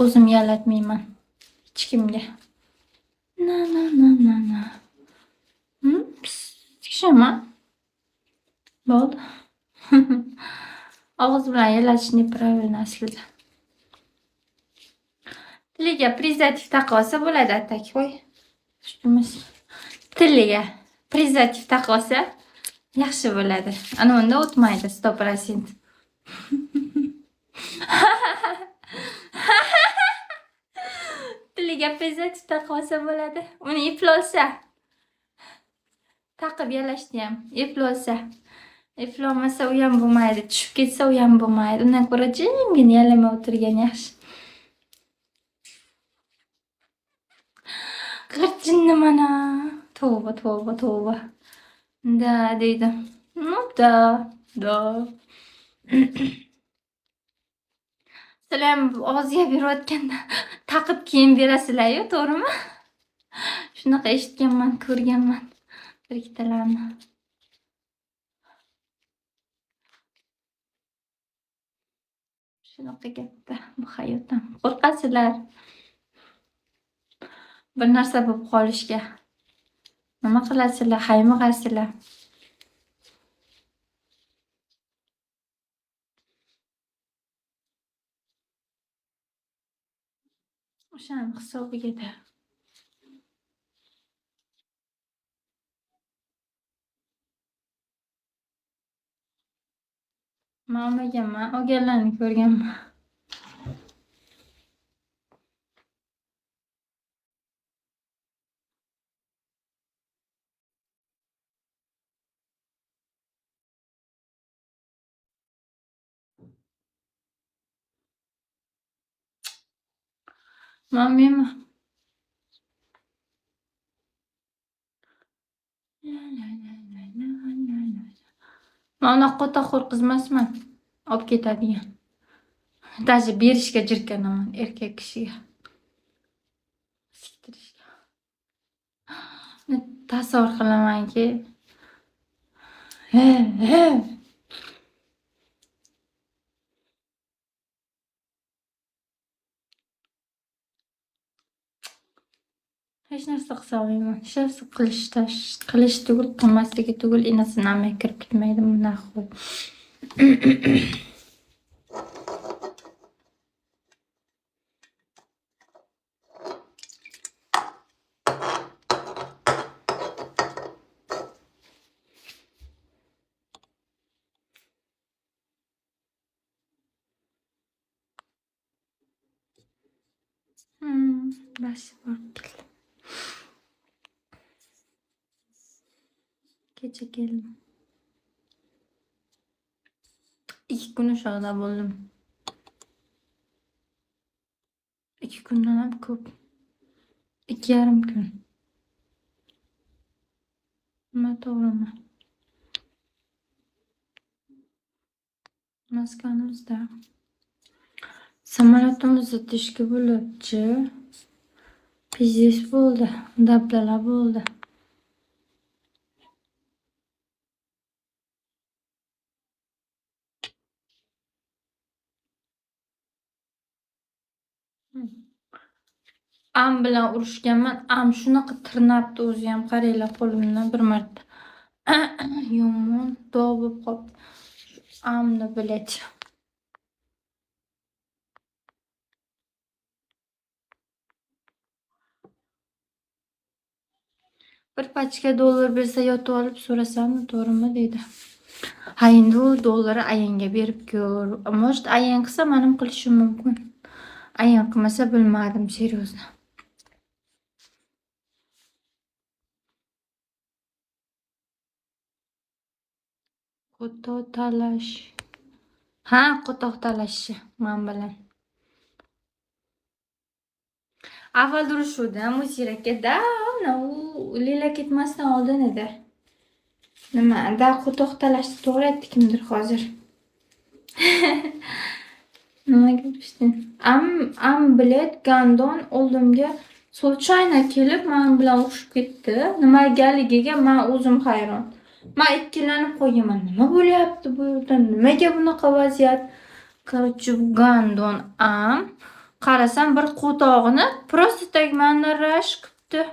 O'zim yalatmayman hech kimga. Na na na na na. Tikishimi? Bo'ldi. Og'iz bilan yalatish neправильно aslida. Tiliga prezervativ taqib olsa bo'ladi atak. Qo'y. Tushunmiz. Tiliga prezervativ taqib olsa yaxshi bo'ladi. Ana unda o'tmaydi 100%. Tiliga prezervativ taqib olsa bo'ladi. Uni eplolsa. Taqib yalashni ham eplolsa. Eplolmasa u ham bo'lmaydi. Tushib ketsa u ham bo'lmaydi. Undan ko'ra jimgina yalamay o'tirgan yaxshi. G'irchinni mana. Tavba, tavba, tavba. Da deydi. Ну да, да. Sizlar ham og'ziga berayotganda taqib keyin berasizlar-yu, to'g'rimi? Shunaqa eshitganman, ko'rganman bir ikkitalarni. Shunaqa gapda bu hayotdan qo'rqasizlar. Bir narsa bo'lib qolishga. Nima qilasizlar? Haymag'arsizlar. O'shaning hisobiga-da. Men olmaganman, olganlarni ko'rganman. Men unaqa qo'rqoq qiz emasman. Olib ketadigan. Даже berishga jirkanaman erkak kishiga. Siktirishga. Tasavvur qilamanki. Hech narsa qila olmayman. Hech narsa qilish tugul, qilmasligi tugul enasini amay kirib ketmaydi bunday qo'y. Bas borib keldim. Kecha keldim. 2 kun o'shoqda bo'ldim. 2 kundan ham ko'p. 2,5 kun. Nima to'g'rimi? Maskanimizda samolyotimizni tishki bo'libchi. Pizis bo'ldi, dabdala bo'ldi. Am bilan urushganman. Am shunaqa tirnabdi o'zi ham, qaranglar qo'limdan bir marta. Yomon dog' bo'lib qoldi. Amni bilet. Bir pachka dollar bersa yotib olib so'rasammi, to'g'rimi deydi. Ha endi u dollari ayanga berib ko'r. Может, ayang qilsa menim qilishim mumkin. Ayang qilmasa bilmadim, серьезно. Qo'toq talash. Ha, qo'toq talashi men bilan. Avval urishuvdi, Musira aka u Lila ketmasdan oldin edi. Nima, qo'toq talashni to'g'ri aytdi kimdir hozir. Nimaga urishdin? Am bilet gandon oldimga случайно kelib men bilan urushib ketdi. Nimagaligiga men o'zim hayron. Men ikkilanib qo'yaman. Nima bo'lyapti bu yerda? Nimaga bunaqa vaziyat? Короче, gandon am Qarasam bir qo'tog'ini просто tagimdan rashk qipti.